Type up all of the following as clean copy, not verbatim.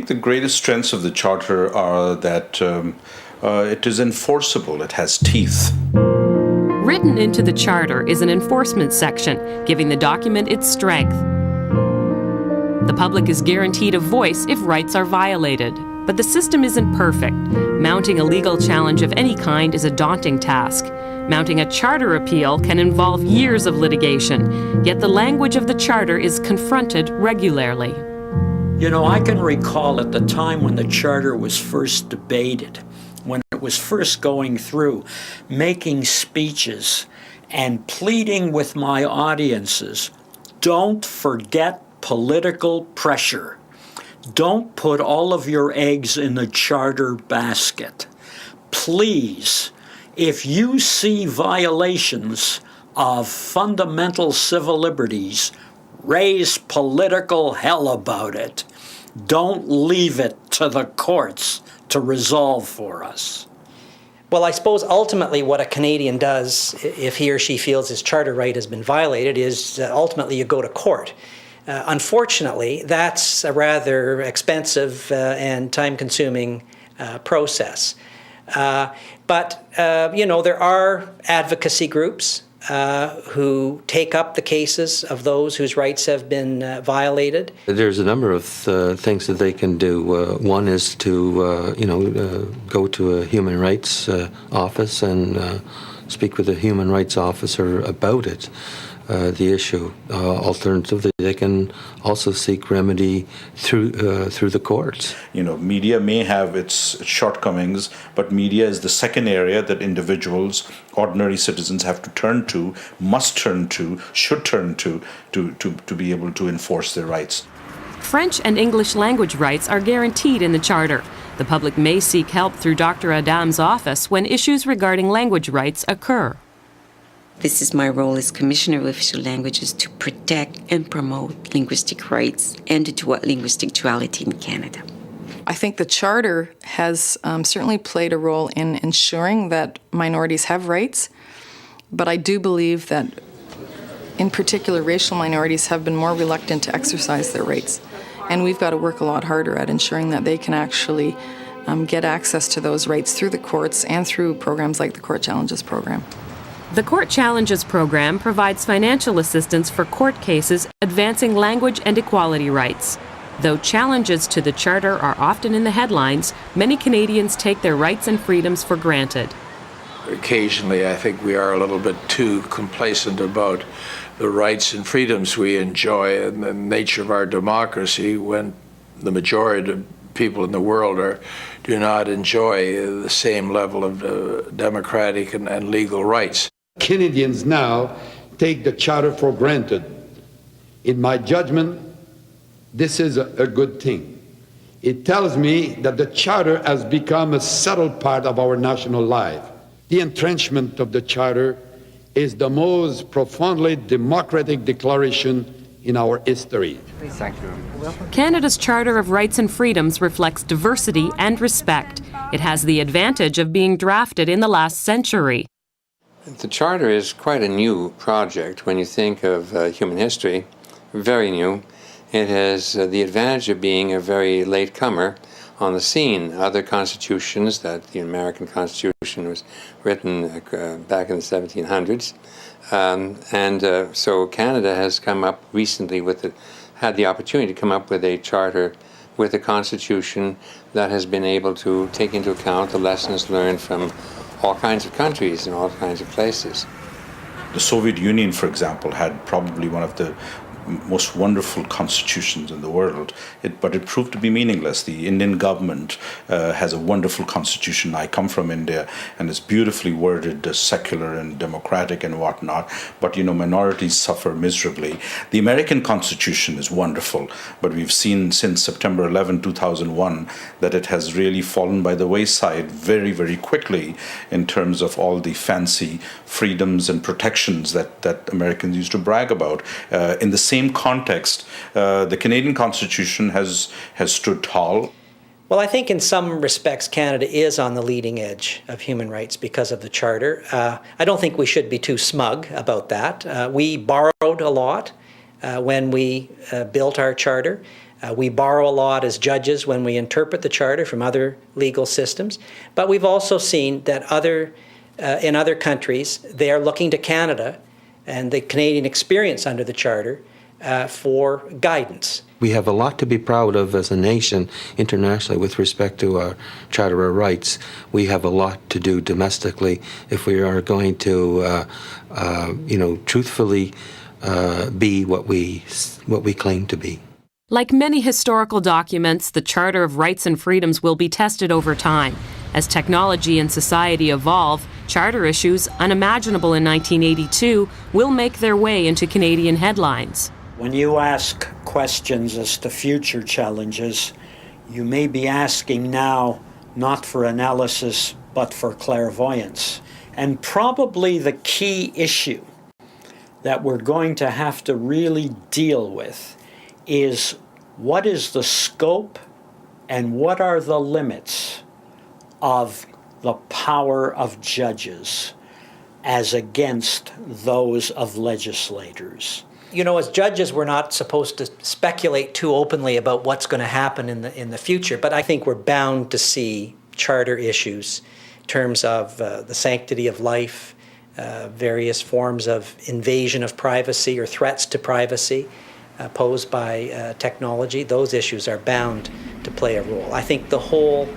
think the greatest strengths of the Charter are that it is enforceable, it has teeth. Written into the Charter is an enforcement section, giving the document its strength. The public is guaranteed a voice if rights are violated. But the system isn't perfect. Mounting a legal challenge of any kind is a daunting task. Mounting a charter appeal can involve years of litigation, yet the language of the Charter is confronted regularly. You know, I can recall at the time when the Charter was first debated, when it was first going through, making speeches and pleading with my audiences, don't forget political pressure. Don't put all of your eggs in the Charter basket. Please, if you see violations of fundamental civil liberties, raise political hell about it. Don't leave it to the courts to resolve for us. Well, I suppose ultimately what a Canadian does if he or she feels his charter right has been violated is ultimately you go to court. Unfortunately, that's a rather expensive and time-consuming process. But there are advocacy groups who take up the cases of those whose rights have been violated. There's a number of things that they can do. One is to, go to a human rights office and speak with a human rights officer about it. The issue. Alternatively, they can also seek remedy through the courts. You know, media may have its shortcomings, but media is the second area that individuals, ordinary citizens, have to turn to, must turn to, should turn to be able to enforce their rights. French and English language rights are guaranteed in the Charter. The public may seek help through Dr. Adam's office when issues regarding language rights occur. This is my role as Commissioner of Official Languages to protect and promote linguistic rights and to linguistic duality in Canada. I think the Charter has certainly played a role in ensuring that minorities have rights, but I do believe that, in particular, racial minorities have been more reluctant to exercise their rights. And we've got to work a lot harder at ensuring that they can actually get access to those rights through the courts and through programs like the Court Challenges program. The Court Challenges program provides financial assistance for court cases advancing language and equality rights. Though challenges to the Charter are often in the headlines, many Canadians take their rights and freedoms for granted. Occasionally, I think we are a little bit too complacent about the rights and freedoms we enjoy and the nature of our democracy when the majority of people in the world do not enjoy the same level of democratic and legal rights. Canadians now take the Charter for granted. In my judgment, this is a good thing. It tells me that the Charter has become a settled part of our national life. The entrenchment of the Charter is the most profoundly democratic declaration in our history. Thank you. Canada's Charter of Rights and Freedoms reflects diversity and respect. It has the advantage of being drafted in the last century. The Charter is quite a new project when you think of human history, very new. It has the advantage of being a very late comer on the scene. Other constitutions, that the American Constitution was written back in the 1700s, so Canada has come up recently had the opportunity to come up with a charter with a constitution that has been able to take into account the lessons learned from all kinds of countries and all kinds of places. The Soviet Union, for example, had probably one of the most wonderful constitutions in the world, but it proved to be meaningless. The Indian government has a wonderful constitution. I come from India, and it's beautifully worded, secular and democratic and whatnot, but minorities suffer miserably. The American Constitution is wonderful, but we've seen since September 11, 2001, that it has really fallen by the wayside very, very quickly in terms of all the fancy freedoms and protections that Americans used to brag about. In the same context, the Canadian Constitution has stood tall. Well, I think in some respects Canada is on the leading edge of human rights because of the Charter. I don't think we should be too smug about that. We borrowed a lot when we built our Charter. We borrow a lot as judges when we interpret the Charter from other legal systems, but we've also seen that in other countries, they are looking to Canada and the Canadian experience under the Charter for guidance. We have a lot to be proud of as a nation internationally with respect to our Charter of Rights. We have a lot to do domestically if we are going to, truthfully be what we claim to be. Like many historical documents, the Charter of Rights and Freedoms will be tested over time. As technology and society evolve, charter issues unimaginable in 1982 will make their way into Canadian headlines. When you ask questions as to future challenges, you may be asking now not for analysis, but for clairvoyance. And probably the key issue that we're going to have to really deal with is what is the scope and what are the limits of the power of judges as against those of legislators. You know, as judges, we're not supposed to speculate too openly about what's going to happen in the future, but I think we're bound to see charter issues in terms of the sanctity of life, various forms of invasion of privacy or threats to privacy posed by technology. Those issues are bound to play a role. I think the whole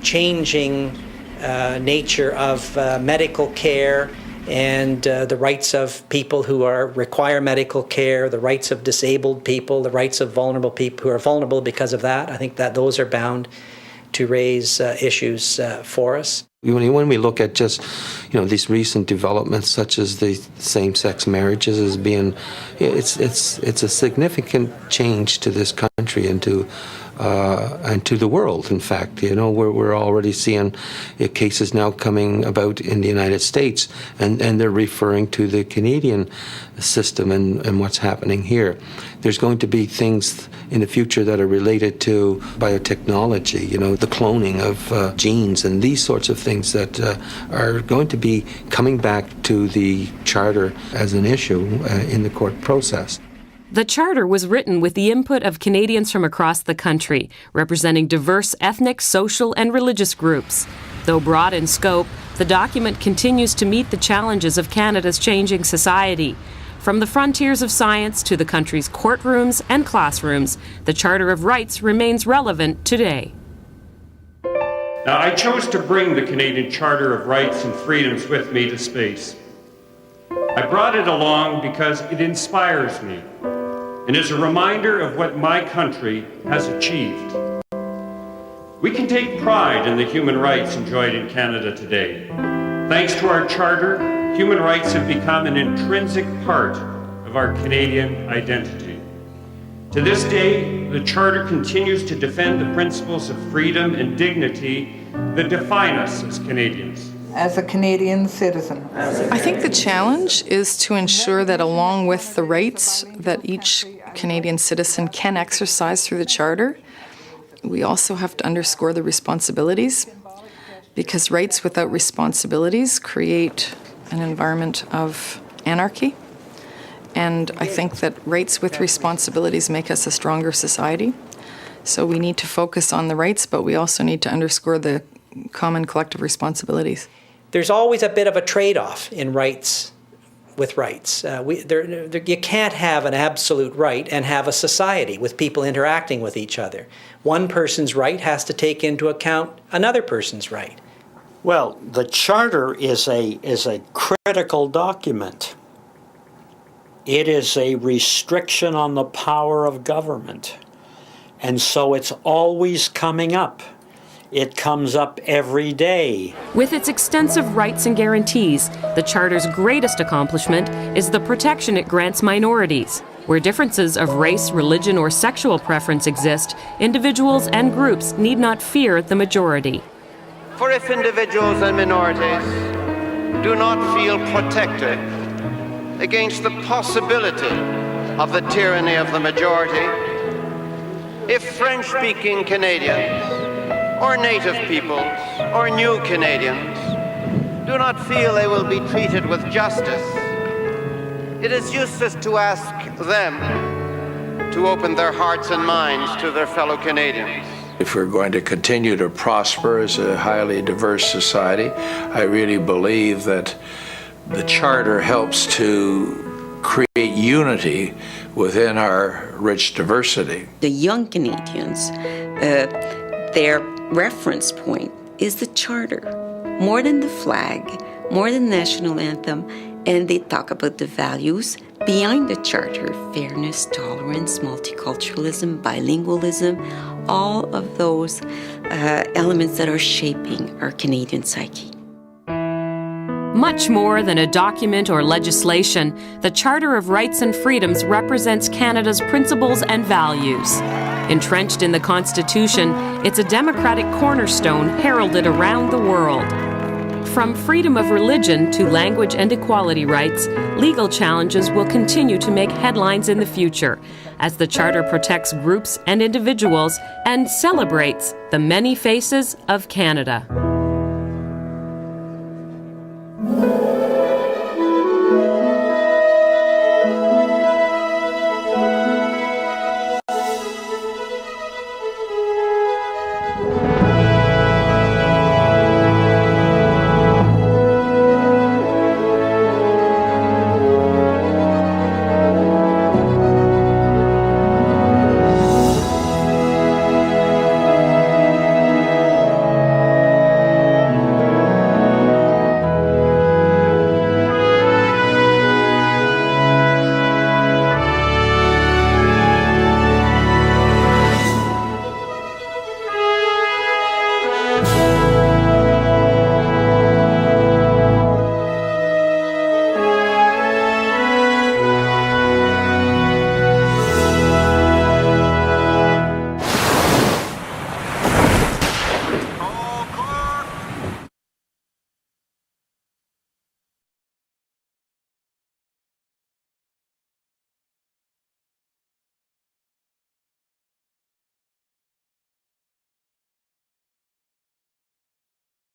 changing nature of medical care and the rights of people who require medical care, the rights of disabled people, the rights of vulnerable people who are vulnerable because of that. I think that those are bound to raise issues for us. When we look at just, these recent developments, such as the same-sex marriages, as being, it's a significant change to this country and to the world. In fact, we're already seeing cases now coming about in the United States, and they're referring to the Canadian system and what's happening here. There's going to be things in the future that are related to biotechnology, the cloning of genes and these sorts of things that are going to be coming back to the Charter as an issue in the court process. The Charter was written with the input of Canadians from across the country, representing diverse ethnic, social, and religious groups. Though broad in scope, the document continues to meet the challenges of Canada's changing society. From the frontiers of science to the country's courtrooms and classrooms, the Charter of Rights remains relevant today. Now, I chose to bring the Canadian Charter of Rights and Freedoms with me to space. I brought it along because it inspires me and is a reminder of what my country has achieved. We can take pride in the human rights enjoyed in Canada today. Thanks to our Charter, human rights have become an intrinsic part of our Canadian identity. To this day, the Charter continues to defend the principles of freedom and dignity that define us as Canadians. As a Canadian citizen. I think the challenge is to ensure that along with the rights that each Canadian citizen can exercise through the Charter, we also have to underscore the responsibilities, because rights without responsibilities create an environment of anarchy. And I think that rights with responsibilities make us a stronger society. So we need to focus on the rights, but we also need to underscore the common collective responsibilities. There's always a bit of a trade-off in rights with rights. You can't have an absolute right and have a society with people interacting with each other. One person's right has to take into account another person's right. Well, the Charter is a critical document. It is a restriction on the power of government. And so it's always coming up. It comes up every day. With its extensive rights and guarantees, the Charter's greatest accomplishment is the protection it grants minorities. Where differences of race, religion, or sexual preference exist, individuals and groups need not fear the majority. For if individuals and minorities do not feel protected against the possibility of the tyranny of the majority, if French-speaking Canadians or Native peoples or new Canadians do not feel they will be treated with justice, it is useless to ask them to open their hearts and minds to their fellow Canadians. If we're going to continue to prosper as a highly diverse society, I really believe that the Charter helps to create unity within our rich diversity. The young Canadians, their reference point is the Charter, more than the flag, more than the national anthem, and they talk about the values behind the Charter: fairness, tolerance, multiculturalism, bilingualism, all of those elements that are shaping our Canadian psyche. Much more than a document or legislation, the Charter of Rights and Freedoms represents Canada's principles and values. Entrenched in the Constitution, it's a democratic cornerstone heralded around the world. From freedom of religion to language and equality rights, legal challenges will continue to make headlines in the future as the Charter protects groups and individuals and celebrates the many faces of Canada.